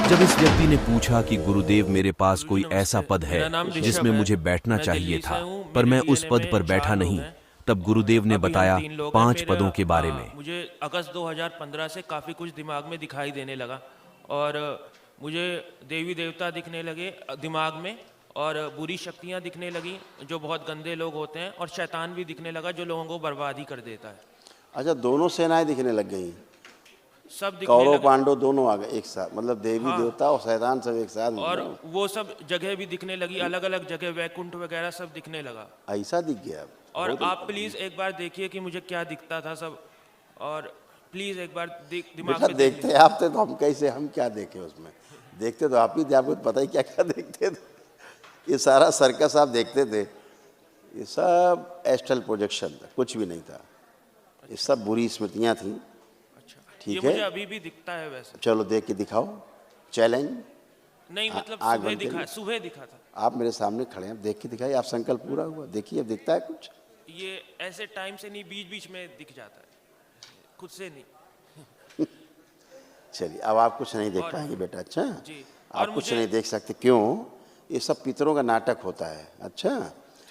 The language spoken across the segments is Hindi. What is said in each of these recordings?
जब इस व्यक्ति ने पूछा कि गुरुदेव मेरे पास कोई ऐसा पद है जिसमें मुझे बैठना चाहिए था पर मैं उस पद पर बैठा नहीं, तब गुरुदेव ने बताया 5 पदों के बारे में। मुझे अगस्त 2015 से काफ़ी कुछ दिमाग में दिखाई देने लगा और मुझे देवी देवता दिखने लगे दिमाग में और बुरी शक्तियाँ दिखने लगी जो बहुत गंदे लोग होते हैं और शैतान भी दिखने लगा जो लोगों को बर्बादी कर देता है। अच्छा, दोनों सेनाएं दिखने लग गई, सब दिखने कौरव लगे पांडव दोनों आ गए एक साथ, मतलब देवी हाँ। देवता और शैतान सब एक साथ और मतलब। वो सब जगह भी दिखने लगी, अलग अलग जगह वैकुंठ वगैरह सब दिखने लगा। ऐसा दिख गया। और बहुत आप प्लीज़ एक बार देखिए कि मुझे क्या दिखता था सब, और प्लीज़ एक बार दिमाग बेटा में देख देखते लीजिए। आप थे तो हम कैसे, हम क्या देखे उसमें, देखते तो आप ही थे, आपको पता ही क्या क्या देखते थे। ये सारा सर्कस आप देखते थे, ये सब एस्ट्रल प्रोजेक्शन था, कुछ भी नहीं था, ये सब बुरी स्मृतियाँ थीं। अच्छा, ये ठीक मुझे है, अभी भी दिखता है वैसे। चलो देख के दिखाओ, चैलेंज। नहीं मतलब आग सुबह बंद दिखा, करिए। सुबह दिखा था। आप मेरे सामने खड़े हैं, देख के दिखाइए, आप संकल्प पूरा हुआ, देखिए अब दिखता है कुछ। ये ऐसे टाइम से नहीं, बीच बीच में दिख जाता है, खुद से नहीं। चलिए अब आप कुछ नहीं देख और पाएंगे बेटा। अच्छा, जी, और आप कुछ मुझे नहीं देख सकते, क्यों? ये सब पितरों का नाटक होता है। अच्छा,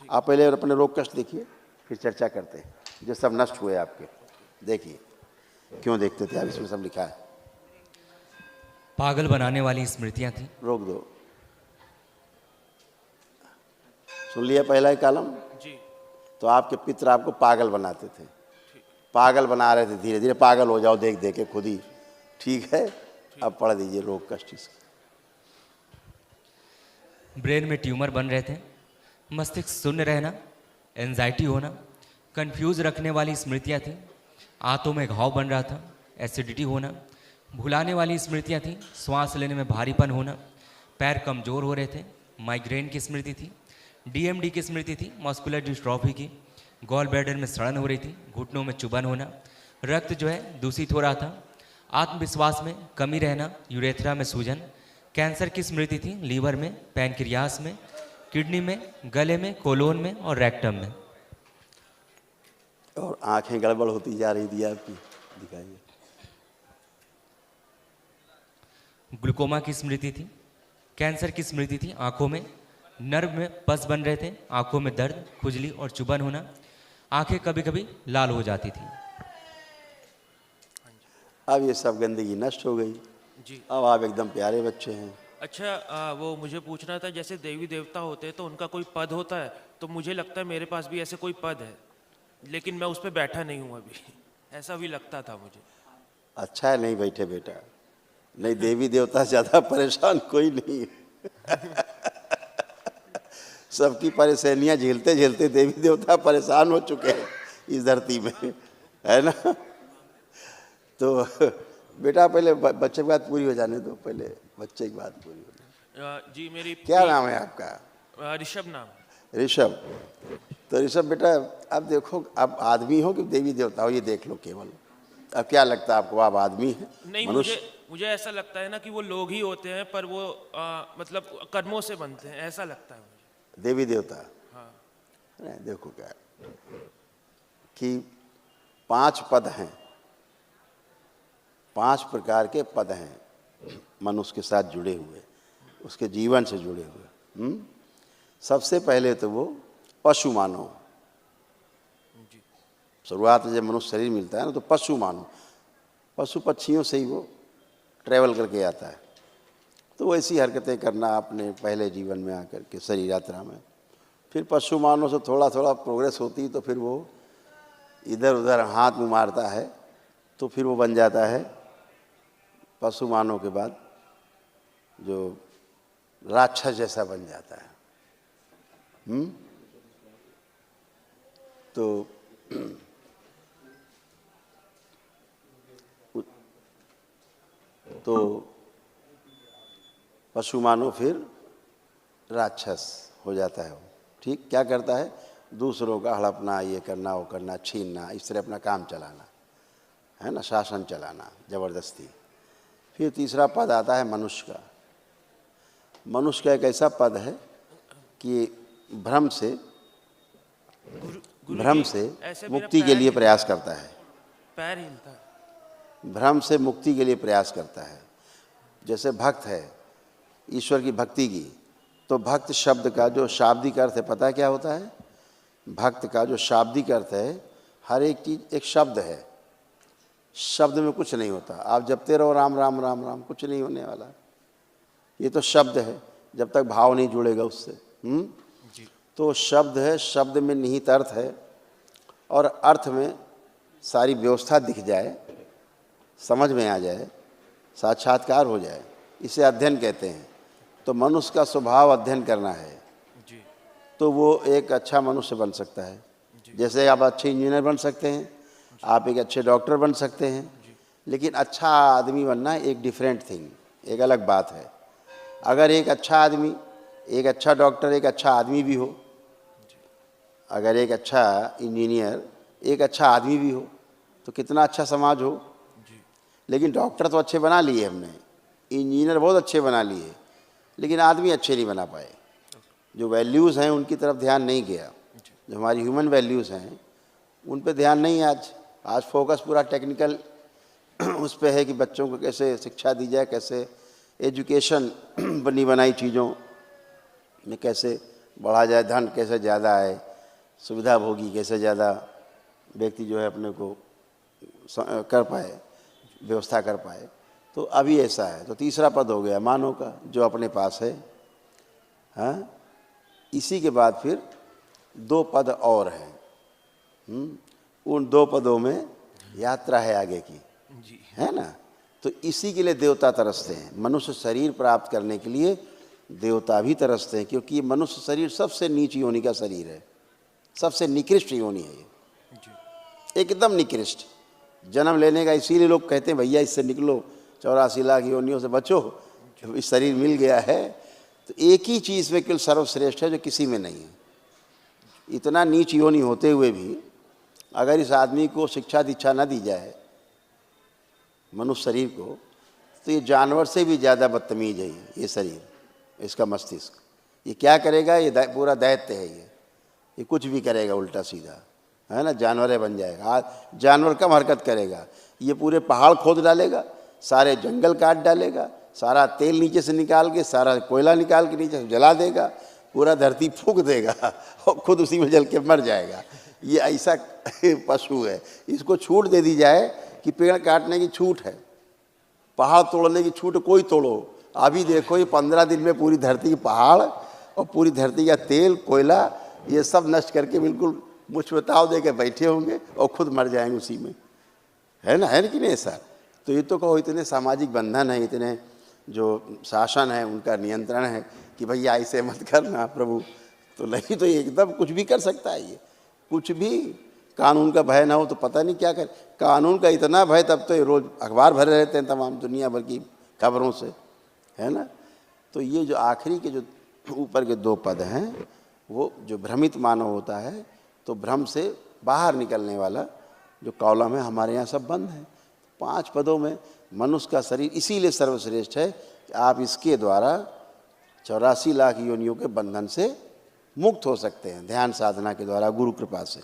आप पहले अपने रोग कष्ट देखिए, फिर चर्चा करते हैं जो सब नष्ट हुए आपके। देखिए क्यों देखते थे आप, इसमें सब लिखा है। पागल बनाने वाली स्मृतियां थी। रोक दो, सुन लिया पहला ही कॉलम। जी तो आपके पितर आपको पागल बनाते थे, पागल बना रहे थे, धीरे धीरे पागल हो जाओ देख देख के खुद ही। ठीक है, अब पढ़ दीजिए रोग कष्ट इसका। ब्रेन में ट्यूमर बन रहे थे, मस्तिष्क शून्य रहना, एंजाइटी होना, कंफ्यूज रखने वाली स्मृतियां थी, आंतों में घाव बन रहा था, एसिडिटी होना, भुलाने वाली स्मृतियां थी, श्वास लेने में भारीपन होना, पैर कमजोर हो रहे थे, माइग्रेन की स्मृति थी, डीएमडी की स्मृति थी, मस्कुलर डिस्ट्रॉफी की, गॉल ब्लैडर में सड़न हो रही थी, घुटनों में चुभन होना, रक्त जो है दूषित हो रहा था, आत्मविश्वास में कमी रहना, यूरेथ्रा में सूजन, कैंसर की स्मृति थी, लीवर में, पैनक्रियास में, किडनी में, गले में, कोलोन में और रेक्टम में। और आंखें गड़बड़ होती जा रही थी आपकी, दिखाइए। ग्लूकोमा की स्मृति थी, कैंसर की स्मृति थी, आंखों में, नर्व में पस बन रहे थे, आंखों में दर्द, खुजली और चुभन होना, आंखें कभी कभी लाल हो जाती थी। अब ये सब गंदगी नष्ट हो गई, जी। अब आप एकदम प्यारे बच्चे हैं। अच्छा, वो मुझे पूछना था, जैसे देवी देवता होते हैं तो उनका कोई पद होता है, तो मुझे लगता है मेरे पास भी ऐसे कोई पद है, लेकिन मैं उस पर बैठा नहीं हूँ अभी। ऐसा भी लगता था मुझे। अच्छा है नहीं बैठे बेटा, नहीं देवी देवता से ज़्यादा परेशान कोई नहीं है। सबकी परेशानियां झेलते झेलते देवी देवता परेशान हो चुके हैं इस धरती में, है ना। तो बेटा पहले बच्चे की बात पूरी हो जाने दो, पहले बच्चे की बात पूरी हो जाए। जी, मेरी क्या नाम है आपका? ऋषभ नाम। ऋषभ। तो ऋषभ बेटा, अब देखो आप आदमी हो कि देवी देवता हो, ये देख लो केवल। अब क्या लगता है आपको, आप आदमी हैं? नहीं, मनुष्य? मुझे ऐसा लगता है ना कि वो लोग ही होते हैं, पर वो मतलब कर्मों से बनते हैं, ऐसा लगता है मुझे। देवी देवता? हाँ। नहीं, देखो क्या है कि 5 पद हैं, 5 प्रकार के पद हैं मनुष्य के साथ जुड़े हुए, उसके जीवन से जुड़े हुए। सबसे पहले तो वो पशु मानो। शुरुआत में जब मनुष्य शरीर मिलता है ना, तो पशु मानो, पशु पक्षियों से ही वो ट्रैवल करके आता है। तो वैसी हरकतें करना आपने पहले जीवन में आकर के शरीर यात्रा में, फिर पशु मानो से थोड़ा थोड़ा प्रोग्रेस होती, तो फिर वो इधर उधर हाथ मुँह मारता है, तो फिर वो बन जाता है पशु मानव के बाद जो राक्षस जैसा बन जाता है। तो पशु मानो फिर राक्षस हो जाता है वो। ठीक, क्या करता है? दूसरों का हड़पना, ये करना, वो करना, छीनना, इस तरह अपना काम चलाना, है ना, शासन चलाना जबरदस्ती। फिर तीसरा पद आता है मनुष्य का। मनुष्य का एक ऐसा पद है कि भ्रम से मुक्ति के लिए प्रयास करता है। पैर हिलता है। भ्रम से मुक्ति के लिए प्रयास करता है। जैसे भक्त है, ईश्वर की भक्ति की, तो भक्त शब्द का जो शाब्दिक अर्थ है पता है क्या होता है? भक्त का जो शाब्दिक अर्थ है, हर एक चीज़ एक शब्द है, शब्द में कुछ नहीं होता। आप जपते रहो राम राम राम राम, कुछ नहीं होने वाला, ये तो शब्द है जब तक भाव नहीं जुड़ेगा उससे। तो शब्द है, शब्द में निहित अर्थ है, और अर्थ में सारी व्यवस्था दिख जाए, समझ में आ जाए, साक्षात्कार हो जाए, इसे अध्ययन कहते हैं। तो मनुष्य का स्वभाव अध्ययन करना है, तो वो एक अच्छा मनुष्य बन सकता है। जैसे आप अच्छे इंजीनियर बन सकते हैं, आप एक अच्छे डॉक्टर बन सकते हैं, लेकिन अच्छा आदमी बनना एक डिफरेंट थिंग, एक अलग बात है। अगर एक अच्छा आदमी, एक अच्छा डॉक्टर, एक अच्छा आदमी भी हो, अगर एक अच्छा इंजीनियर एक अच्छा आदमी भी हो, तो कितना अच्छा समाज हो। लेकिन डॉक्टर तो अच्छे बना लिए हमने, इंजीनियर बहुत अच्छे बना लिए, लेकिन आदमी अच्छे नहीं बना पाए। जो वैल्यूज़ हैं उनकी तरफ ध्यान नहीं गया, जो हमारी ह्यूमन वैल्यूज़ हैं उन पे ध्यान नहीं है। आज फोकस पूरा टेक्निकल उस पे है कि बच्चों को कैसे शिक्षा दी जाए, कैसे एजुकेशन बनी बनाई चीज़ों में कैसे बढ़ा जाए, धन कैसे ज़्यादा आए, सुविधा भोगी कैसे ज़्यादा व्यक्ति जो है अपने को कर पाए, व्यवस्था कर पाए। तो अभी ऐसा है। तो तीसरा पद हो गया मानव का, जो अपने पास है। हाँ, इसी के बाद फिर 2 पद और हैं। उन 2 पदों में यात्रा है आगे की, है ना। तो इसी के लिए देवता तरसते हैं। मनुष्य शरीर प्राप्त करने के लिए देवता भी तरसते हैं, क्योंकि ये मनुष्य शरीर सबसे नीच योनि का शरीर है, सबसे निकृष्ट योनि है ये, एकदम निकृष्ट। जन्म लेने का इसीलिए लोग कहते हैं भैया इससे निकलो, 84 लाख योनियों से बचो, इस शरीर मिल गया है। तो एक ही चीज़ में केवल सर्वश्रेष्ठ है जो किसी में नहीं है। इतना नीच योनि होते हुए भी अगर इस आदमी को शिक्षा दीक्षा न दी जाए, मनुष्य शरीर को, तो ये जानवर से भी ज़्यादा बदतमीज है ये शरीर, इसका मस्तिष्क। ये क्या करेगा? ये पूरा दैत्य है ये कुछ भी करेगा उल्टा सीधा, है ना, जानवर बन जाएगा। आज जानवर कम हरकत करेगा, ये पूरे पहाड़ खोद डालेगा, सारे जंगल काट डालेगा, सारा तेल नीचे से निकाल के, सारा कोयला निकाल के नीचे से जला देगा, पूरा धरती फूंक देगा और खुद उसी में जल के मर जाएगा। ये ऐसा पशु है। इसको छूट दे दी जाए कि पेड़ काटने की छूट है, पहाड़ तोड़ने की छूट, कोई तोड़ो। अभी देखो ये 15 दिन में पूरी धरती की पहाड़ और पूरी धरती का तेल कोयला ये सब नष्ट करके बिल्कुल मुझ में ताव दे के बैठे होंगे और खुद मर जाएंगे उसी में, है ना, है कि नहीं ऐसा। तो ये तो कहो इतने सामाजिक बंधन है, इतने जो शासन है उनका नियंत्रण है कि भैया ऐसे मत करना प्रभु, तो नहीं तो एकदम कुछ भी कर सकता है ये, कुछ भी। कानून का भय ना हो तो पता नहीं क्या कर। कानून का इतना भय, तब तो ये रोज़ अखबार भरे रहते हैं तमाम दुनिया भर की खबरों से, है ना। तो ये जो आखिरी के जो ऊपर के 2 पद हैं, वो जो भ्रमित मानव होता है, तो भ्रम से बाहर निकलने वाला जो कॉलम है, हमारे यहाँ सब बंद है। 5 पदों में मनुष्य का शरीर इसीलिए सर्वश्रेष्ठ है कि आप इसके द्वारा 84 लाख योनियों के बंधन से मुक्त हो सकते हैं, ध्यान साधना के द्वारा, गुरु कृपा से,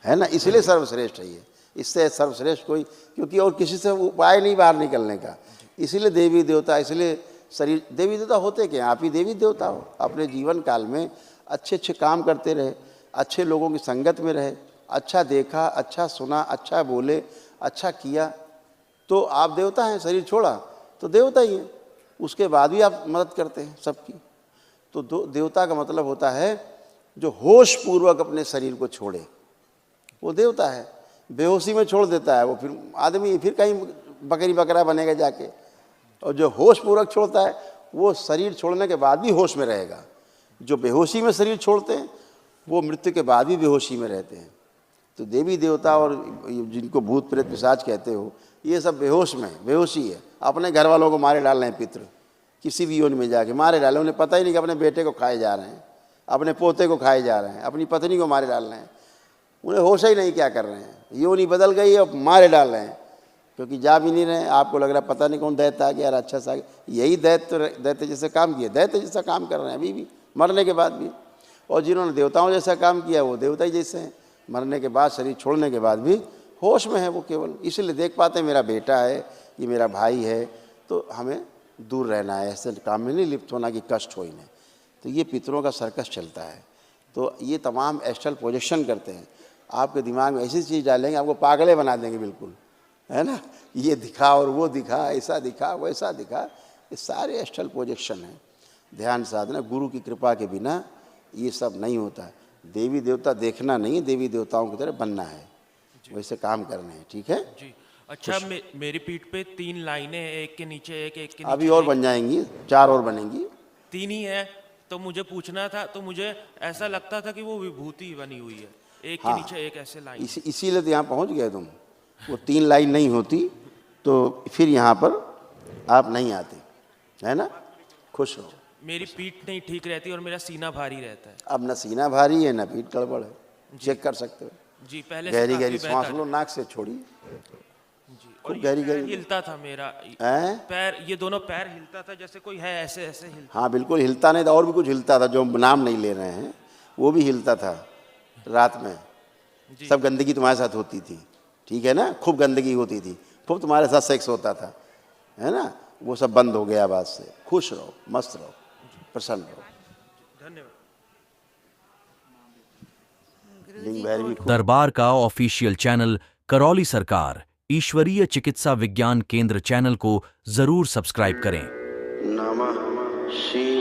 है ना। इसलिए सर्वश्रेष्ठ है ये, इससे सर्वश्रेष्ठ कोई, क्योंकि और किसी से उपाय नहीं बाहर निकलने का। इसीलिए देवी देवता, इसलिए शरीर, देवी देवता होते क्या, आप ही देवी देवता हो। अपने जीवन काल में अच्छे अच्छे काम करते रहे, अच्छे लोगों की संगत में रहे, अच्छा देखा, अच्छा सुना, अच्छा बोले, अच्छा किया, तो आप देवता हैं। शरीर छोड़ा तो देवता ही है, उसके बाद भी आप मदद करते हैं सबकी। तो देवता का मतलब होता है जो होश पूर्वक अपने शरीर को छोड़े, वो देवता है। बेहोशी में छोड़ देता है वो फिर आदमी, फिर कहीं बकरी बकरा बनेगा जाके। और जो होश पूर्वक छोड़ता है वो शरीर छोड़ने के बाद भी होश में रहेगा। जो बेहोशी में शरीर छोड़ते हैं वो मृत्यु के बाद भी बेहोशी में रहते हैं। तो देवी देवता और जिनको भूत प्रेत पिशाच कहते हो, ये सब बेहोश में, बेहोशी है। अपने घर वालों को मारे डाल रहे हैं, पितृ किसी भी योनि में जाके मारे डाले, उन्हें पता ही नहीं कि अपने बेटे को खाए जा रहे हैं, अपने पोते को खाए जा रहे हैं, अपनी पत्नी को मारे डाल रहे हैं। उन्हें होश ही नहीं क्या कर रहे हैं, योनि बदल गई और मारे डाल रहे हैं, क्योंकि जा भी नहीं रहे हैं। आपको लग रहा है पता नहीं कौन दैत्य आ गया, अच्छा सा, यही दैत्य जैसे काम किया, दैत्य जैसा काम कर रहे हैं अभी भी, मरने के बाद भी। और जिन्होंने देवताओं जैसा काम किया वो देवता ही जैसे हैं, मरने के बाद, शरीर छोड़ने के बाद भी होश में है वो केवल। इसलिए देख पाते हैं मेरा बेटा है, ये मेरा भाई है, तो हमें दूर रहना है, ऐसे काम में नहीं लिप्त होना कि कष्ट हो इन्हें। तो ये पितरों का सर्कस चलता है। तो ये तमाम एस्ट्रल प्रोजेक्शन करते हैं, आपके दिमाग में ऐसी चीज़ डालेंगे आपको पागले बना देंगे बिल्कुल, है ना। ये दिखा और वो दिखा, ऐसा दिखा वैसा दिखा, ये सारे एस्ट्रल प्रोजेक्शन हैं। ध्यान साधना, गुरु की कृपा के बिना ये सब नहीं होता। देवी देवता देखना नहीं, देवी देवताओं की तरह बनना है, वैसे काम करने हैं, ठीक है। जी। अच्छा, मेरी पीठ पे 3 लाइनें हैं, एक के नीचे एक के नीचे अभी और बन जाएंगी, 4 और बनेंगी। 3 ही है। तो मुझे पूछना था, तो मुझे ऐसा लगता था कि वो विभूति बनी हुई है, एक के नीचे एक ऐसे लाइन। इसीलिए तो यहाँ पहुँच गए तुम। वो 3 लाइन नहीं होती तो फिर यहाँ पर आप नहीं आते, है ना। खुश रहो। मेरी पीठ नहीं ठीक रहती और मेरा सीना भारी रहता है। अब न सीना भारी है न पीठ गड़बड़ है, चेक कर सकते हो। जी, पहले से गहरी काफी गहरी सांस बेहतर लो, नाक से छोड़िए। जी। खूब और गहरी ये पैर गहरी। हिलता था मेरा हैं? पैर, ये दोनों पैर हिलता था जैसे कोई है, ऐसे ऐसे हिलता। हाँ बिल्कुल हिलता नहीं था, और भी कुछ हिलता था जो नाम नहीं ले रहे हैं, वो भी हिलता था रात में। सब गंदगी तुम्हारे साथ होती थी, ठीक है ना, खूब गंदगी होती थी, खूब तुम्हारे साथ सेक्स होता था, है ना। वो सब बंद हो गया बाद से। खुश रहो, मस्त रहो, प्रसन्न रहो। धन्यवाद। लिंग भैरवी खूब। दरबार का ऑफिशियल चैनल करौली सरकार ईश्वरीय चिकित्सा विज्ञान केंद्र चैनल को जरूर सब्सक्राइब करें। नमः शिवाय।